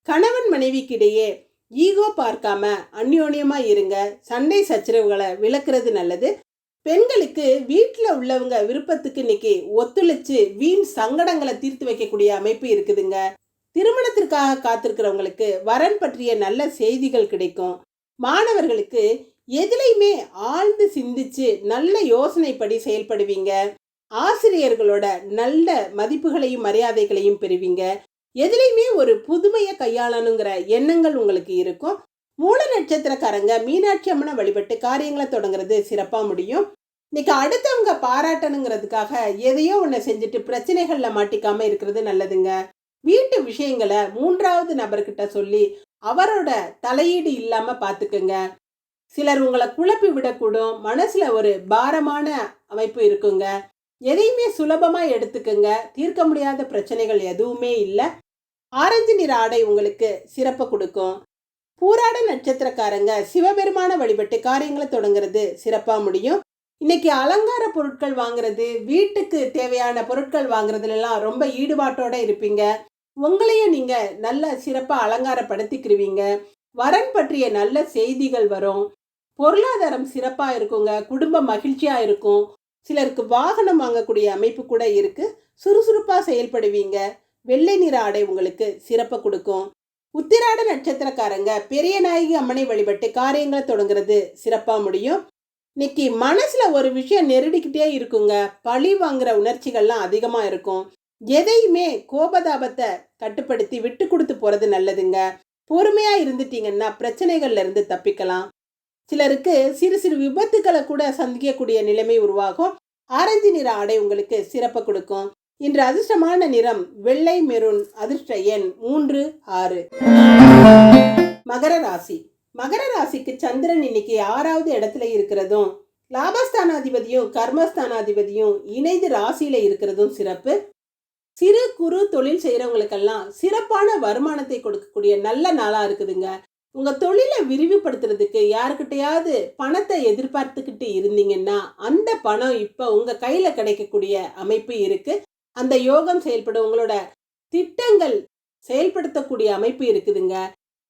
கணவன் மனைவிக்கு இடையே ஈகோ பார்க்காம அந்யோன்யமா இருங்க. சண்டை சச்சரவுகளை விளக்குறது நல்லது. பெண்களுக்கு வீட்டில் உள்ளவங்க விருப்பத்துக்கு இன்னைக்கு ஒத்துழைச்சு வீண் சங்கடங்களை தீர்த்து வைக்கக்கூடிய அமைப்பு இருக்குதுங்க. திருமணத்திற்காக காத்திருக்கிறவங்களுக்கு வரன் பற்றிய நல்ல செய்திகள் கிடைக்கும். மாணவர்களுக்கு எதிலையுமே ஆழ்ந்து சிந்திச்சு நல்ல யோசனைப்படி செயல்படுவீங்க. ஆசிரியர்களோட நல்ல மதிப்புகளையும் மரியாதைகளையும் பெறுவீங்க. எதிலையுமே ஒரு புதுமையை கையாளணுங்கிற எண்ணங்கள் உங்களுக்கு இருக்கும். மூல நட்சத்திரக்காரங்க மீனாட்சி அம்மனை வழிபட்டு காரியங்களை தொடங்குறது சிறப்பா முடியும். இன்னைக்கு அடுத்தவங்க பாராட்டணுங்கிறதுக்காக எதையோ ஒன்று செஞ்சுட்டு பிரச்சனைகள்ல மாட்டிக்காம இருக்கிறது நல்லதுங்க. வீட்டு விஷயங்களை 3வது நபர்கிட்ட சொல்லி அவரோட தலையீடு இல்லாம பாத்துக்குங்க. சிலர் உங்களை குழப்பி விடக்கூடும். மனசுல ஒரு பாரமான அமைப்பு இருக்குங்க. எதையுமே சுலபமா எடுத்துக்குங்க. தீர்க்க முடியாத பிரச்சனைகள் எதுவுமே இல்லை. ஆரஞ்சு நிற ஆடை உங்களுக்கு சிறப்பை கொடுக்கும். பூராட நட்சத்திரக்காரங்க சிவபெருமான வழிபட்டு காரியங்களை தொடங்குறது சிறப்பா முடியும். இன்னைக்கு அலங்கார பொருட்கள் வாங்குறது, வீட்டுக்கு தேவையான பொருட்கள் வாங்குறதுலாம் ரொம்ப ஈடுபாட்டோட இருப்பீங்க. உங்களையும் நீங்க நல்ல சிறப்பா அலங்காரப்படுத்திக்கிருவீங்க. வரன் பற்றிய நல்ல செய்திகள் வரும். பொருளாதாரம் சிறப்பா இருக்குங்க. குடும்பம் மகிழ்ச்சியா இருக்கும். சிலருக்கு வாகனம் வாங்கக்கூடிய அமைப்பு கூட இருக்கு. சுறுசுறுப்பா செயல்படுவீங்க. வெள்ளை நிற ஆடை உங்களுக்கு சிறப்பை கொடுக்கும். உத்திராட நட்சத்திரக்காரங்க பெரிய நாயகி அம்மனை வழிபட்டு காரியங்களை தொடங்குறது சிறப்பா முடியும். இன்னைக்கு மனசுல ஒரு விஷயம் நெருடிக்கிட்டே இருக்குங்க. பழி வாங்குற உணர்ச்சிகள்லாம் அதிகமா இருக்கும். எதையுமே கோபதாபத்தை கட்டுப்படுத்தி விட்டு கொடுத்து போறது நல்லதுங்க. பொறுமையா இருந்துட்டீங்கன்னா பிரச்சனைகள்ல இருந்து தப்பிக்கலாம். சிலருக்கு சிறு சிறு விபத்துக்களை கூட சந்திக்கக்கூடிய நிலைமை உருவாகும். ஆரஞ்சு நிற ஆடை உங்களுக்கு சிறப்பை கொடுக்கும். இன்று அதிர்ஷ்டமான நிறம் வெள்ளை மெரூன். அதிர்ஷ்ட எண் 3, 6. மகர ராசி. மகர ராசிக்கு சந்திரன் இன்னைக்கு 6வது இடத்துல இருக்கிறதும் லாபஸ்தானாதிபதியும் கர்மஸ்தானாதிபதியும் இணைந்து ராசியில இருக்கிறதும் சிறப்பு. சிறு குறு தொழில் செய்யறவங்களுக்கெல்லாம் சிறப்பான வருமானத்தை கொடுக்கக்கூடிய நல்ல நாளா இருக்குதுங்க. உங்க தொழிலை விரிவுபடுத்துறதுக்கு யாருக்கிட்டையாவது பணத்தை எதிர்பார்த்துக்கிட்டு இருந்தீங்கன்னா அந்த பணம் இப்ப உங்க கையில கிடைக்கக்கூடிய அமைப்பு இருக்கு. அந்த யோகம் செயல்படும். உங்களோட திட்டங்கள் செயல்படுத்தக்கூடிய அமைப்பு இருக்குதுங்க.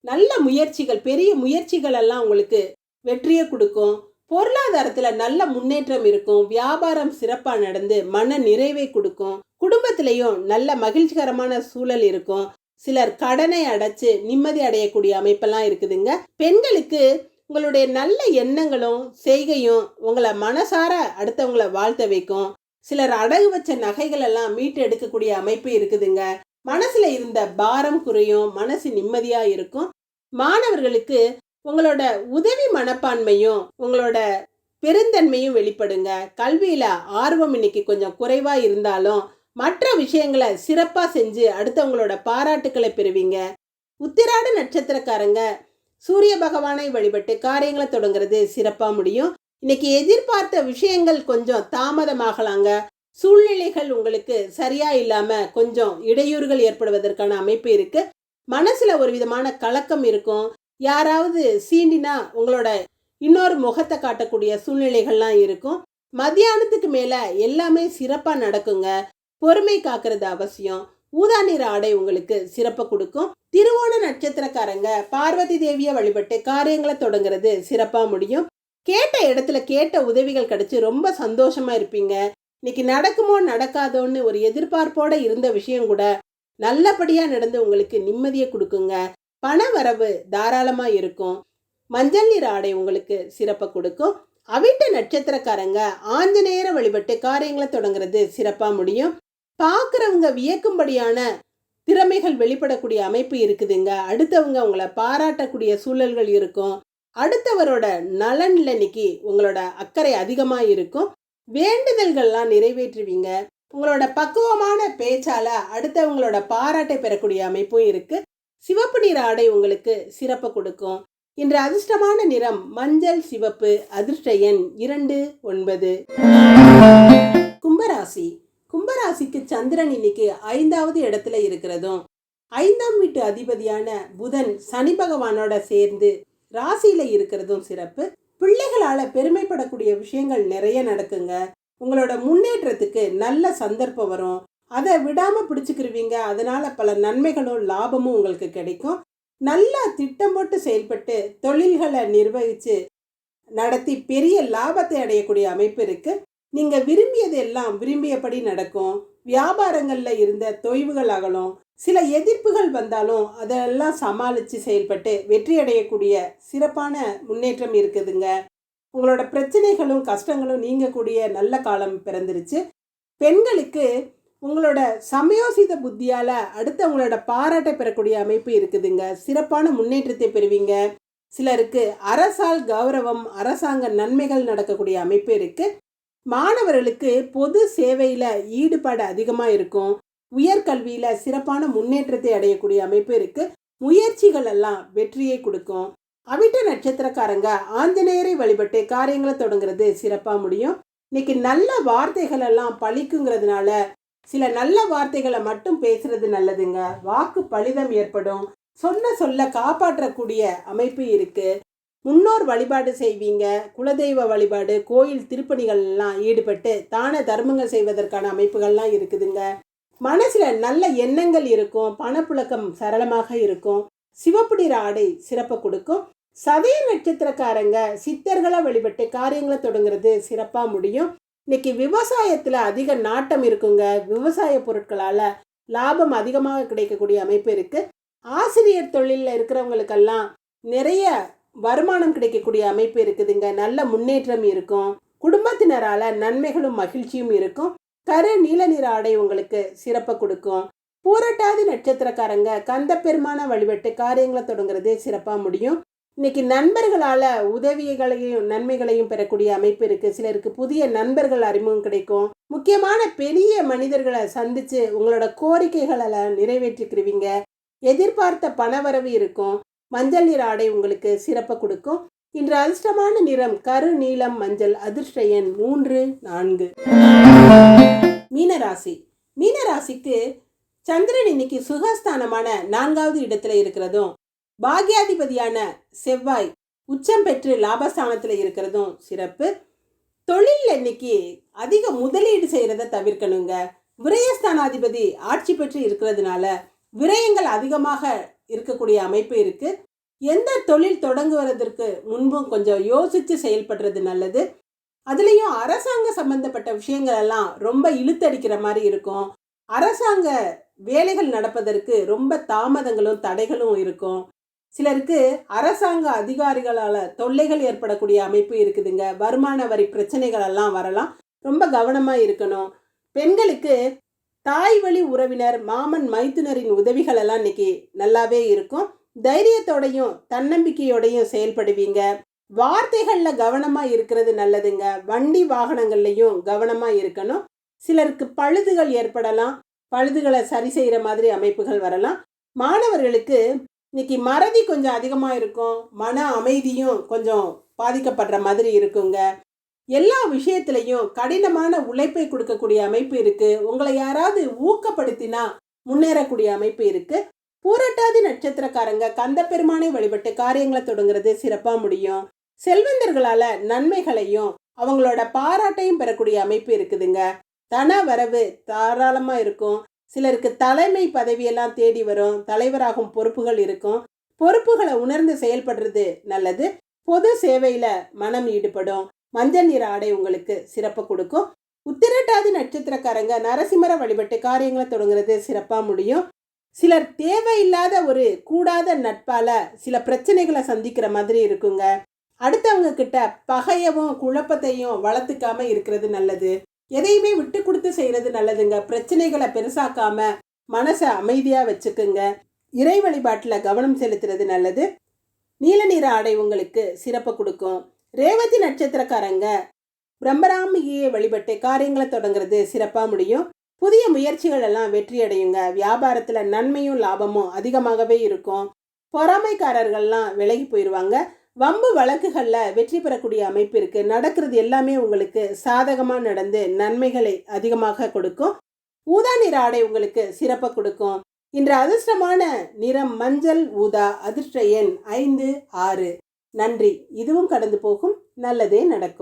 நல்ல முயற்சிகள், பெரிய முயற்சிகள் எல்லாம் உங்களுக்கு வெற்றியை கொடுக்கும். பொருளாதாரத்துல நல்ல முன்னேற்றம் இருக்கும். வியாபாரம் சிறப்பா நடந்து மன நிறைவை கொடுக்கும். குடும்பத்திலையும் நல்ல மகிழ்ச்சிகரமான சூழல் இருக்கும். சிலர் கடனை அடைச்சு நிம்மதி அடையக்கூடிய அமைப்பெல்லாம் இருக்குதுங்க. பெண்களுக்கு உங்களுடைய நல்ல எண்ணங்களும் செய்கையும் உங்களை மனசார அடுத்தவங்களை வாழ்த்த வைக்கும். சிலர் அடகு வச்ச நகைகள் எல்லாம் மீட்டு எடுக்கக்கூடிய அமைப்பு இருக்குதுங்க. மனசுல இருந்த பாரம் குறையும். மனசு நிம்மதியா இருக்கும். மாணவர்களுக்கு உங்களோட உதவி மனப்பான்மையும் உங்களோட பெருந்தன்மையும் வெளிப்படுங்க. கல்வியில ஆர்வம் இன்னைக்கு கொஞ்சம் குறைவா இருந்தாலும் மற்ற விஷயங்களை சிறப்பா செஞ்சு அடுத்தவங்களோட பாராட்டுக்களை பெறுவீங்க. உத்திராட நட்சத்திரக்காரங்க சூரிய பகவானை வழிபட்டு காரியங்களை தொடங்குறது சிறப்பா முடியும். இன்னைக்கு எதிர்பார்த்த விஷயங்கள் கொஞ்சம் தாமதமாகலாங்க. சூழ்நிலைகள் உங்களுக்கு சரியா இல்லாம கொஞ்சம் இடையூறுகள் ஏற்படுவதற்கான அமைப்பு இருக்கு. மனசுல ஒரு விதமான கலக்கம் இருக்கும். யாராவது சீண்டினா உங்களோட இன்னொரு முகத்தை காட்டக்கூடிய சூழ்நிலைகள்லாம் இருக்கும். மத்தியானத்துக்கு மேல எல்லாமே சிறப்பா நடக்குங்க. பொறுமை காக்கிறது அவசியம். ஊதா நிற ஆடை உங்களுக்கு சிறப்பை கொடுக்கும். திருவோண நட்சத்திரக்காரங்க பார்வதி தேவியை வழிபட்டு காரியங்களை தொடங்குறது சிறப்பா முடியும். கேட்ட இடத்துல கேட்ட உதவிகள் கிடைச்சு ரொம்ப சந்தோஷமா இருப்பீங்க. இன்னைக்கு நடக்குமோ நடக்காதோன்னு ஒரு எதிர்பார்ப்போட இருந்த விஷயம் கூட நல்லபடியா நடந்து உங்களுக்கு நிம்மதியை கொடுக்குங்க. பண வரவு தாராளமா இருக்கும். மஞ்சள் நிற ஆடை உங்களுக்கு சிறப்பை கொடுக்கும். அவிட்ட நட்சத்திரக்காரங்க ஆஞ்சநேயரை வழிபட்டு காரியங்களை தொடங்குறது சிறப்பா முடியும். பார்க்குறவங்க வியக்கும்படியான திறமைகள் வெளிப்படக்கூடிய அமைப்பு இருக்குதுங்க. அடுத்தவங்க உங்களை பாராட்டக்கூடிய சூழல்கள் இருக்கும். அடுத்தவரோட நலன்ல இன்னைக்கு உங்களோட அக்கறை அதிகமாக இருக்கும். வேண்டுதல்கள்லாம் நிறைவேற்றுவீங்க. உங்களோட பக்குவமான பேச்சால அடுத்தவங்களோட பாராட்டை பெறக்கூடிய அமைப்பும் இருக்கு. சிவப்பு நிற ஆடை உங்களுக்கு சிறப்பு கொடுக்கும். இன்று அதிர்ஷ்டமான நிறம் மஞ்சள் சிவப்பு. அதிர்ஷ்ட எண் 29. கும்பராசி. கும்பராசிக்கு சந்திரன் இன்னைக்கு 5வது இடத்துல இருக்கிறதும் 5ஆம் வீட்டு அதிபதியான புதன் சனி பகவானோட சேர்ந்து ராசியில இருக்கிறதும் சிறப்பு. பிள்ளைகளால பெருமைப்படக்கூடிய விஷயங்கள் நிறைய நடக்குங்க. உங்களோட முன்னேற்றத்துக்கு நல்ல சந்தர்ப்பம் வரும். அதை விடாம பிடிச்சுக்கிருவீங்க. அதனால பல நன்மைகளும் லாபமும் உங்களுக்கு கிடைக்கும். நல்லா திட்டம் போட்டு செயல்பட்டு தொழில்களை நிர்வகிச்சு நடத்தி பெரிய லாபத்தை அடையக்கூடிய அமைப்பு இருக்கு. நீங்க விரும்பியது எல்லாம் விரும்பியபடி நடக்கும். வியாபாரங்கள்ல இருந்த தொய்வுகள் அகலும். சில எதிர்ப்புகள் வந்தாலும் அதெல்லாம் சமாளித்து செயல்பட்டு வெற்றி அடையக்கூடிய சிறப்பான முன்னேற்றம் இருக்குதுங்க. உங்களோட பிரச்சனைகளும் கஷ்டங்களும் நீங்கக்கூடிய நல்ல காலம் பிறந்துருச்சு. பெண்களுக்கு உங்களோட சமயோசித புத்தியால் அடுத்தவங்களோட பாராட்டை பெறக்கூடிய அமைப்பு இருக்குதுங்க. சிறப்பான முன்னேற்றத்தை பெறுவீங்க. சிலருக்கு அரசால் கௌரவம், அரசாங்க நன்மைகள் நடக்கக்கூடிய அமைப்பு இருக்குது. மாணவர்களுக்கு பொது சேவையில் ஈடுபாடு அதிகமாக இருக்கும். உயர்கல்வியில் சிறப்பான முன்னேற்றத்தை அடையக்கூடிய அமைப்பு இருக்குது. முயற்சிகள் எல்லாம் வெற்றியை கொடுக்கும். அவிட்ட நட்சத்திரக்காரங்க ஆஞ்சநேயரை வழிபட்டு காரியங்களை தொடங்குறது சிறப்பாக முடியும். இன்னைக்கு நல்ல வார்த்தைகள் எல்லாம் பழிக்குங்கிறதுனால சில நல்ல வார்த்தைகளை மட்டும் பேசுறது நல்லதுங்க. வாக்கு பலிதம் ஏற்படும். சொல்ல காப்பாற்றக்கூடிய அமைப்பு இருக்கு. முன்னோர் வழிபாடு செய்வீங்க. குலதெய்வ வழிபாடு, கோயில் திருப்பணிகள் எல்லாம் ஈடுபட்டு தான தர்மங்கள் செய்வதற்கான அமைப்புகள்லாம் இருக்குதுங்க. மனசுல நல்ல எண்ணங்கள் இருக்கும். பணப்புழக்கம் சரளமாக இருக்கும். சிவப்பு நிற ஆடை சிறப்பை கொடுக்கும். சதய நட்சத்திரக்காரங்க சித்தர்களை வழிபட்டு காரியங்களை தொடங்குறது சிறப்பா முடியும். இன்னைக்கு விவசாயத்துல அதிக நாட்டம் இருக்குங்க. விவசாய பொருட்களால லாபம் அதிகமாக கிடைக்கக்கூடிய அமைப்பு இருக்கு. ஆசிரியர் தொழிலில் இருக்கிறவங்களுக்கெல்லாம் நிறைய வருமானம் கிடைக்கக்கூடிய அமைப்பு இருக்குதுங்க. நல்ல முன்னேற்றம் இருக்கும். குடும்பத்தினரால நன்மைகளும் மகிழ்ச்சியும் இருக்கும். கரு நீல நிற ஆடை உங்களுக்கு சிறப்பை கொடுக்கும். பூரட்டாதி நட்சத்திரக்காரங்க கந்த பெருமான வழிபட்டு காரியங்களை தொடங்குறது சிறப்பா முடியும். இன்னைக்கு நண்பர்களால உதவிகளையும் நன்மைகளையும் பெறக்கூடிய அமைப்பு இருக்கு. சிலருக்கு புதிய நண்பர்கள் அறிமுகம் கிடைக்கும். முக்கியமான பெரிய மனிதர்களை சந்திச்சு உங்களோட கோரிக்கைகளை நிறைவேற்றிக்கிறீங்க. எதிர்பார்த்த பணவரவு இருக்கும். மஞ்சள் நிற ஆடை உங்களுக்கு சிறப்பை கொடுக்கும். இன்று அதிர்ஷ்டமான நிறம் கரு நீலம் மஞ்சள். அதிர்ஷ்ட எண் 3, 4. மீனராசி. மீனராசிக்கு சந்திரன் இன்னைக்கு சுகஸ்தானமான 4வது இடத்துல இருக்கிறதும் பாக்யாதிபதியான செவ்வாய் உச்சம் பெற்று லாபஸ்தானத்தில் இருக்கிறதும் சிறப்பு. தொழில் இன்னைக்கு அதிக முதலீடு செய்யறத தவிர்க்கணுங்க. விரயஸ்தானாதிபதி ஆட்சி பெற்று இருக்கிறதுனால விரயங்கள் அதிகமாக இருக்கக்கூடிய அமைப்பு இருக்கு. எந்த தொழில் தொடங்குவதற்கு முன்பும் கொஞ்சம் யோசிச்சு செயல்படுறது நல்லது. அதுலேயும் அரசாங்க சம்பந்தப்பட்ட விஷயங்கள் எல்லாம் ரொம்ப இழுத்தடிக்கிற மாதிரி இருக்கும். அரசாங்க வேலைகள் நடப்பதற்கு ரொம்ப தாமதங்களும் தடைகளும் இருக்கும். சிலருக்கு அரசாங்க அதிகாரிகளால் தொல்லைகள் ஏற்படக்கூடிய அமைப்பு இருக்குதுங்க. வருமான வரி பிரச்சனைகள் எல்லாம் வரலாம். ரொம்ப கவனமாக இருக்கணும். பெண்களுக்கு தாய் வழி உறவினர், மாமன் மைத்துனரின் உதவிகள் எல்லாம் இன்னைக்கு நல்லாவே இருக்கும். தைரியத்தோடையும் தன்னம்பிக்கையோடையும் செயல்படுவீங்க. வார்த்தைகளில் கவனமாக இருக்கிறது நல்லதுங்க. வண்டி வாகனங்கள்லையும் கவனமாக இருக்கணும். சிலருக்கு பழுதுகள் ஏற்படலாம். பழுதுகளை சரி செய்கிற மாதிரி அமைப்புகள் வரலாம். மாணவர்களுக்கு இன்னைக்கு மறதி கொஞ்சம் அதிகமாக இருக்கும். மன அமைதியும் கொஞ்சம் பாதிக்கப்படுற மாதிரி இருக்குங்க. எல்லா விஷயத்திலையும் கடினமான உழைப்பை கொடுக்கக்கூடிய அமைப்பு இருக்கு. உங்களை யாராவது ஊக்கப்படுத்தினா முன்னேறக்கூடிய அமைப்பு இருக்கு. பூரட்டாதி நட்சத்திரக்காரங்க கந்த பெருமானை வழிபட்டு காரியங்களை தொடங்குறது சிறப்பா முடியும். செல்வந்தர்களால நன்மைகளையும் அவங்களோட பாராட்டையும் பெறக்கூடிய அமைப்பு இருக்குதுங்க. தன வரவு தாராளமா இருக்கும். சிலருக்கு தலைமை பதவியெல்லாம் தேடி வரும், தலைவராகும் பொறுப்புகள் இருக்கும். பொறுப்புகளை உணர்ந்து செயல்படுறது நல்லது. பொது சேவையில மனம் ஈடுபடும். மஞ்சள் நிற ஆடை உங்களுக்கு சிறப்பு கொடுக்கும். உத்திரட்டாதி நட்சத்திரக்காரங்க நரசிம்மரை வழிபட்டு காரியங்களை தொடங்குறது சிறப்பா முடியும். சிலர் தேவையில்லாத ஒரு கூடாத நட்பால சில பிரச்சனைகளை சந்திக்கிற மாதிரி இருக்குங்க. அடுத்தவங்க கிட்ட பகையவும் குழப்பத்தையும் வளர்த்துக்காம இருக்கிறது நல்லது. எதையுமே விட்டு கொடுத்து செய்யறது நல்லதுங்க. பிரச்சனைகளை பெருசாக்காம மனசை அமைதியா வச்சுக்குங்க. இறை வழிபாட்டுல கவனம் செலுத்துறது நல்லது. நீல நிற ஆடை உங்களுக்கு சிறப்பு கொடுக்கும். ரேவதி நட்சத்திரக்காரங்க பிரம்மராமியை வழிபட்டு காரியங்களை தொடங்குறது சிறப்பா முடியும். புதிய முயற்சிகள் எல்லாம் வெற்றி அடையுங்க. வியாபாரத்துல நன்மையும் லாபமும் அதிகமாகவே இருக்கும். பொறாமைக்காரர்கள்லாம் விலகி போயிடுவாங்க. வம்பு வழக்குகள்ல வெற்றி பெறக்கூடிய அமைப்பு இருக்கு. நடக்கிறது எல்லாமே உங்களுக்கு சாதகமா நடந்து நன்மைகளை அதிகமாக கொடுக்கும். ஊதா நிற ஆடை உங்களுக்கு சிறப்பை கொடுக்கும். இன்று அதிர்ஷ்டமான நிறம் மஞ்சள் ஊதா. அதிர்ஷ்ட எண் 5, 6. நன்றி. இதுவும் கடந்து போகும். நல்லதே நடக்கும்.